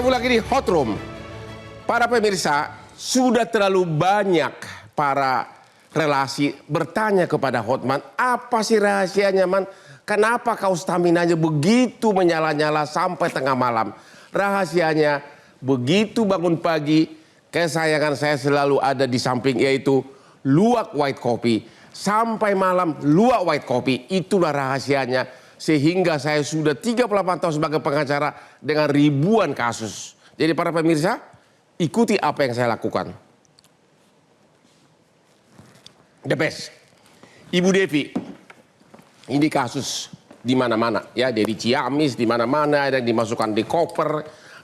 Ketemu lagi di Hot Room. Para pemirsa, sudah terlalu banyak para relasi bertanya kepada Hotman, apa sih rahasianya, Man? Kenapa kau staminanya begitu menyala-nyala sampai tengah malam? Rahasianya, begitu bangun pagi, kesayangan saya selalu ada di samping, yaitu luwak white coffee. Sampai malam luwak white coffee, itulah rahasianya. Sehingga saya sudah 38 tahun sebagai pengacara dengan ribuan kasus. Jadi para pemirsa, ikuti apa yang saya lakukan. The best. Ibu Devi, ini kasus di mana-mana ya, dari Ciamis di mana-mana, ada yang dimasukkan di koper,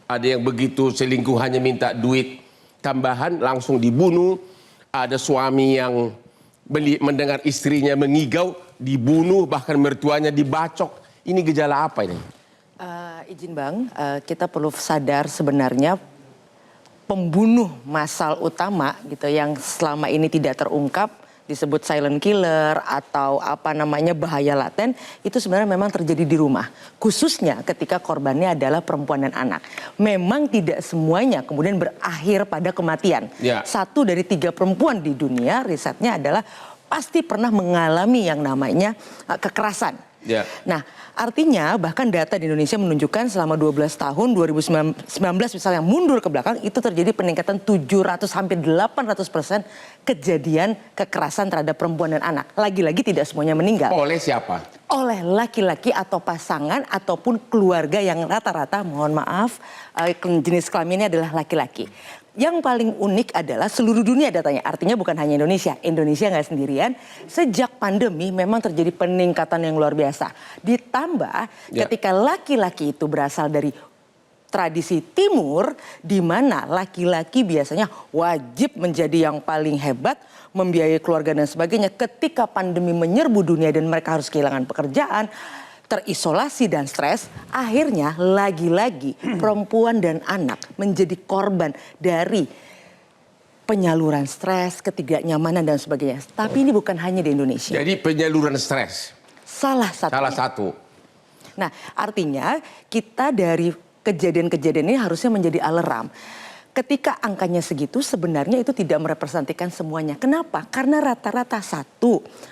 ada yang begitu selingkuh hanya minta duit tambahan langsung dibunuh, ada suami yang mendengar istrinya mengigau dibunuh, bahkan mertuanya dibacok. Ini gejala apa ini? Izin Bang, kita perlu sadar sebenarnya pembunuh massal utama gitu yang selama ini tidak terungkap, disebut silent killer atau apa namanya bahaya laten, itu sebenarnya memang terjadi di rumah. Khususnya ketika korbannya adalah perempuan dan anak. Memang tidak semuanya kemudian berakhir pada kematian. Ya. 1 dari 3 perempuan di dunia, risetnya adalah pasti pernah mengalami yang namanya kekerasan. Ya. Nah, artinya bahkan data di Indonesia menunjukkan selama 12 tahun 2019 misalnya mundur ke belakang itu terjadi peningkatan 700 hampir 800% kejadian kekerasan terhadap perempuan dan anak. Lagi-lagi tidak semuanya meninggal. Oleh siapa? Oleh laki-laki atau pasangan ataupun keluarga yang rata-rata, mohon maaf, jenis kelaminnya adalah laki-laki. Yang paling unik adalah seluruh dunia datanya, artinya bukan hanya Indonesia. Indonesia nggak sendirian, sejak pandemi memang terjadi peningkatan yang luar biasa. Ditambah ketika laki-laki itu berasal dari tradisi timur, di mana laki-laki biasanya wajib menjadi yang paling hebat, membiayai keluarga dan sebagainya. Ketika pandemi menyerbu dunia dan mereka harus kehilangan pekerjaan, terisolasi dan stres, akhirnya lagi-lagi perempuan dan anak menjadi korban dari penyaluran stres, ketidaknyamanan dan sebagainya. Tapi ini bukan hanya di Indonesia. Jadi penyaluran stres? Salah satu. Nah, artinya kita dari kejadian-kejadian ini harusnya menjadi alarm. Ketika angkanya segitu sebenarnya itu tidak merepresentasikan semuanya. Kenapa? Karena rata-rata 1,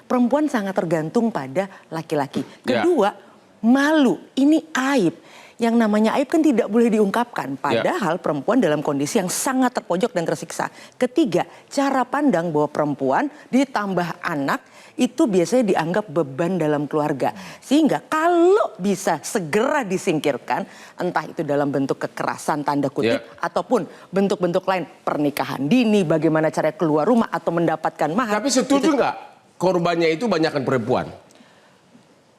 perempuan sangat tergantung pada laki-laki. Kedua, malu, ini aib. Yang namanya aib kan tidak boleh diungkapkan. Padahal perempuan dalam kondisi yang sangat terpojok dan tersiksa. Ketiga, cara pandang bahwa perempuan ditambah anak itu biasanya dianggap beban dalam keluarga. Sehingga kalau bisa segera disingkirkan, entah itu dalam bentuk kekerasan tanda kutip ataupun bentuk-bentuk lain, pernikahan dini, bagaimana cara keluar rumah atau mendapatkan mahar. Tapi setuju nggak korbannya itu banyakkan perempuan?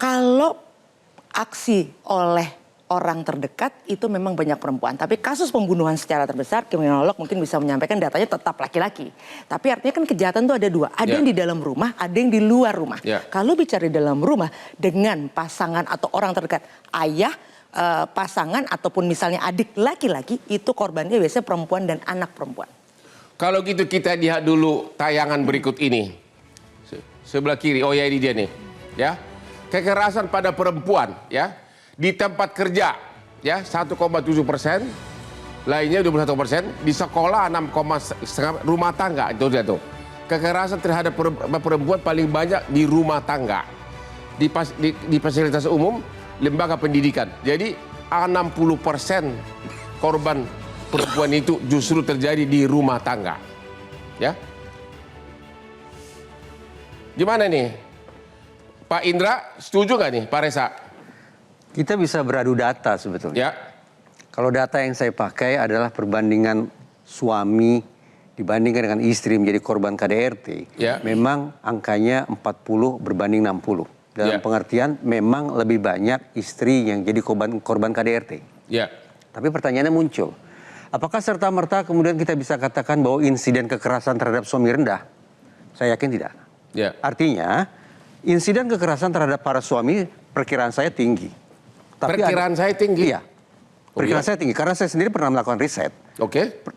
Kalau aksi oleh orang terdekat itu memang banyak perempuan. Tapi kasus pembunuhan secara terbesar, kriminolog mungkin bisa menyampaikan datanya tetap laki-laki. Tapi artinya kan kejahatan itu ada 2. Ada yang di dalam rumah, ada yang di luar rumah. Kalau bicara di dalam rumah dengan pasangan atau orang terdekat, ayah, pasangan ataupun misalnya adik laki-laki, itu korbannya biasanya perempuan dan anak perempuan. Kalau gitu kita lihat dulu tayangan berikut ini. Sebelah kiri, oh ya ini dia nih. Ya, kekerasan pada perempuan ya. Di tempat kerja ya 1,7%, lainnya 21%, di sekolah 6,5%, rumah tangga itu dia tuh. Kekerasan terhadap perempuan paling banyak di rumah tangga, di fasilitas umum, lembaga pendidikan. Jadi 60% korban perempuan itu justru terjadi di rumah tangga. Ya. Gimana nih? Pak Indra, setuju nggak nih Pak Reza? Kita bisa beradu data sebetulnya. Ya. Kalau data yang saya pakai adalah perbandingan suami dibandingkan dengan istri menjadi korban KDRT. Ya. Memang angkanya 40 berbanding 60. Dalam pengertian memang lebih banyak istri yang jadi korban KDRT. Ya. Tapi pertanyaannya muncul. Apakah serta-merta kemudian kita bisa katakan bahwa insiden kekerasan terhadap suami rendah? Saya yakin tidak. Ya. Artinya insiden kekerasan terhadap para suami perkiraan saya tinggi. Tapi perkiraan saya tinggi? Iya. Perkiraan saya tinggi karena saya sendiri pernah melakukan riset.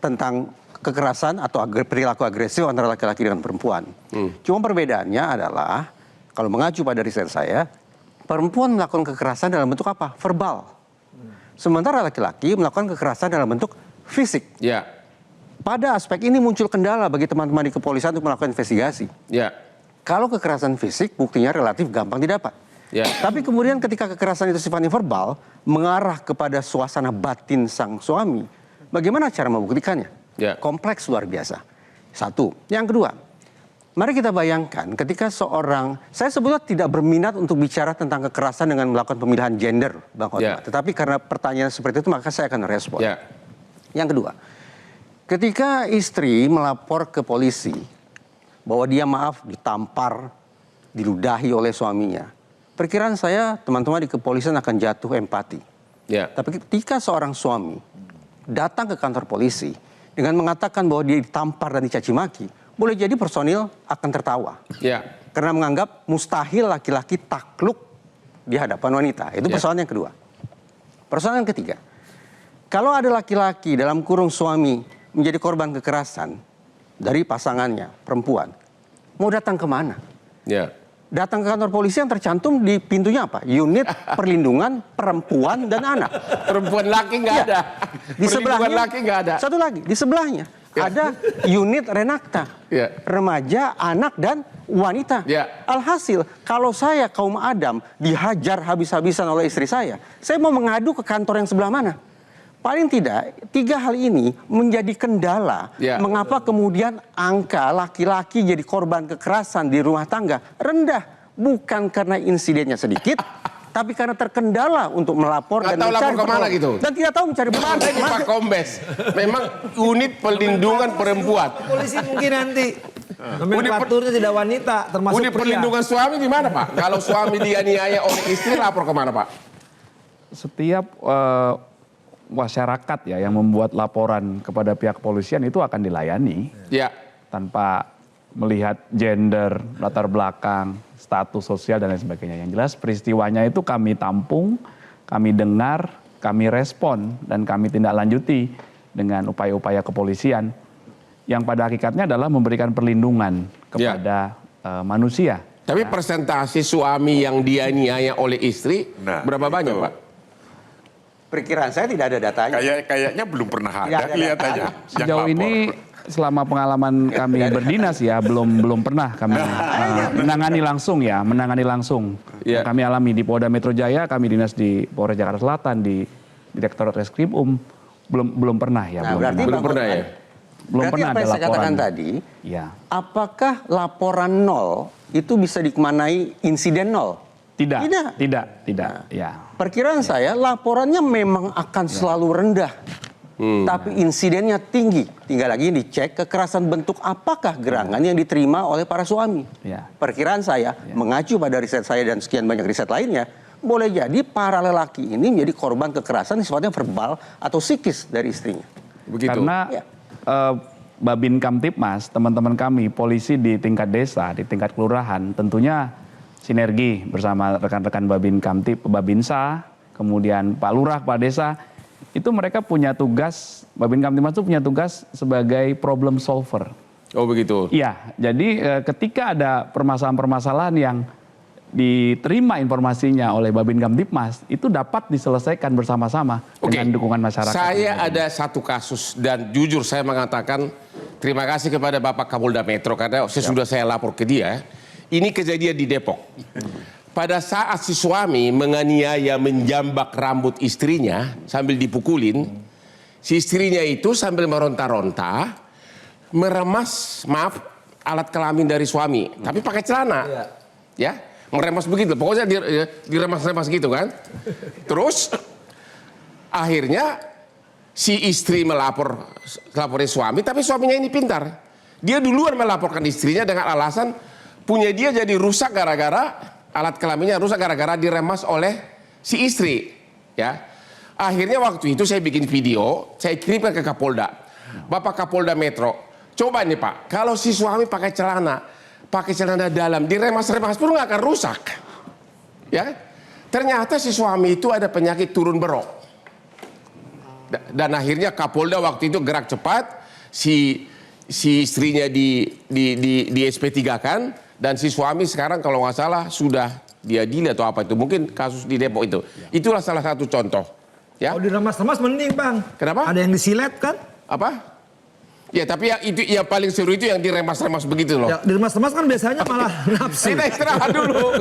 Tentang kekerasan atau perilaku agresif antara laki-laki dengan perempuan. Cuma perbedaannya adalah kalau mengacu pada riset saya, perempuan melakukan kekerasan dalam bentuk apa? Verbal. Sementara laki-laki melakukan kekerasan dalam bentuk fisik. Ya. Pada aspek ini muncul kendala bagi teman-teman di kepolisian untuk melakukan investigasi. Ya. Kalau kekerasan fisik buktinya relatif gampang didapat. Ya. Tapi kemudian ketika kekerasan itu sifatnya verbal, mengarah kepada suasana batin sang suami, bagaimana cara membuktikannya? Ya. Kompleks luar biasa. Satu. Yang kedua, mari kita bayangkan ketika seorang, saya sebetulnya tidak berminat untuk bicara tentang kekerasan dengan melakukan pemilihan gender, Bang Hotman. Ya. Tetapi karena pertanyaan seperti itu, maka saya akan respon. Ya. Yang kedua, ketika istri melapor ke polisi bahwa dia ditampar, diludahi oleh suaminya, perkiraan saya teman-teman di kepolisian akan jatuh empati. Ya. Tapi ketika seorang suami datang ke kantor polisi dengan mengatakan bahwa dia ditampar dan dicaci maki, boleh jadi personil akan tertawa. Ya. Karena menganggap mustahil laki-laki takluk di hadapan wanita. Itu persoalan yang kedua. Persoalan yang ketiga, kalau ada laki-laki dalam kurung suami menjadi korban kekerasan dari pasangannya, perempuan, mau datang kemana? Ya. Datang ke kantor polisi yang tercantum di pintunya apa? Unit Perlindungan Perempuan dan Anak. Perempuan laki nggak Iya. ada. Di sebelahnya laki nggak ada. Satu lagi, di sebelahnya Ya. ada unit Renakta. Ya. Remaja, anak dan wanita. Ya. Alhasil, kalau saya kaum Adam dihajar habis-habisan oleh istri saya mau mengadu ke kantor yang sebelah mana? Paling tidak, 3 hal ini menjadi kendala. Ya. Mengapa kemudian angka laki-laki jadi korban kekerasan di rumah tangga rendah? Bukan karena insidennya sedikit, tapi karena terkendala untuk melapor Nggak dan tahu lapor mencari kemana pertolongan. gitu. Dan tidak tahu mencari Mana pertolongan. ini Pak Kombes? Memang unit perlindungan perempuan. Polisi mungkin nanti. Unit Nomenklaturnya tidak wanita, termasuk Unit pria. perlindungan suami di mana Pak? Kalau suami dianiaya oleh istri lapor kemana Pak? Setiap masyarakat ya yang membuat laporan kepada pihak kepolisian itu akan dilayani Ya. tanpa melihat gender, latar belakang, status sosial dan lain sebagainya. Yang jelas peristiwanya itu kami tampung, kami dengar, kami respon dan kami tindak lanjuti dengan upaya-upaya kepolisian yang pada hakikatnya adalah memberikan perlindungan kepada manusia. Tapi persentase suami yang dianiaya oleh istri berapa banyak itu. Pak? Perkiraan saya tidak ada datanya. Kayaknya belum pernah Tidak ada, ada lihat data. aja. yang Sejauh lapor. ini selama pengalaman kami berdinas ya belum pernah kami menangani langsung. Iya. Kami alami di Polda Metro Jaya, kami dinas di Polres Jakarta Selatan, di Direktorat Reskrim belum pernah ya. Nah, berarti Belum pernah ya? Belum berarti pernah apa ada yang saya laporan. katakan tadi, Ya. apakah laporan nol itu bisa dikemanai insiden nol? Tidak. Tidak. Ya. Perkiraan saya laporannya memang akan selalu rendah. Tapi insidennya tinggi. Tinggal lagi dicek kekerasan bentuk apakah gerangan yang diterima oleh para suami. Ya. Perkiraan saya, mengacu pada riset saya dan sekian banyak riset lainnya, boleh jadi para lelaki ini menjadi korban kekerasan sifatnya verbal atau psikis dari istrinya. Begitu. Karena Ya. Babin Kamtipmas, teman-teman kami, polisi di tingkat desa, di tingkat kelurahan, tentunya sinergi bersama rekan-rekan Babin Kamtip, Babinsa, kemudian Pak Lurah, Pak Desa, itu mereka punya tugas, Babin Kamtipmas itu punya tugas sebagai problem solver. Oh begitu. Iya, jadi ketika ada permasalahan-permasalahan yang diterima informasinya oleh Babin Kamtipmas, itu dapat diselesaikan bersama-sama dengan dukungan masyarakat. Saya ada satu kasus dan jujur saya mengatakan terima kasih kepada Bapak Kapolda Metro karena sesudah saya lapor ke dia. Ini kejadian di Depok. Pada saat si suami menganiaya menjambak rambut istrinya sambil dipukulin, si istrinya itu sambil meronta-ronta meremas, alat kelamin dari suami, tapi pakai celana. Ya, meremas begitu. Pokoknya diremas-remas gitu kan. Terus akhirnya si istri melaporin suami, tapi suaminya ini pintar. Dia duluan melaporkan istrinya dengan alasan punya dia jadi rusak gara-gara alat kelaminnya rusak gara-gara diremas oleh si istri, ya. Akhirnya waktu itu saya bikin video, saya kirimkan ke Kapolda. Bapak Kapolda Metro, coba nih Pak, kalau si suami pakai celana dalam, diremas-remas pun nggak akan rusak, ya. Ternyata si suami itu ada penyakit turun berok. Dan akhirnya Kapolda waktu itu gerak cepat, si istrinya di SP3 kan. Dan si suami sekarang kalau nggak salah sudah diadili atau apa itu. Mungkin kasus di Depok itu. Itulah salah satu contoh. Ya. Kalau diremas-remas mending Bang. Kenapa? Ada yang disilet kan? Apa? Ya tapi yang paling seru itu yang diremas-remas begitu loh. Ya, diremas-remas kan biasanya malah nafsu. Kita istirahat dulu.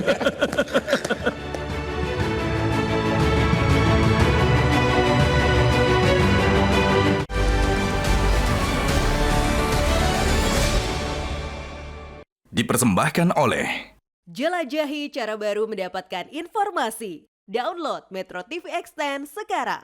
Dipersembahkan oleh Jelajahi cara baru mendapatkan informasi. Download Metro TV Extend sekarang.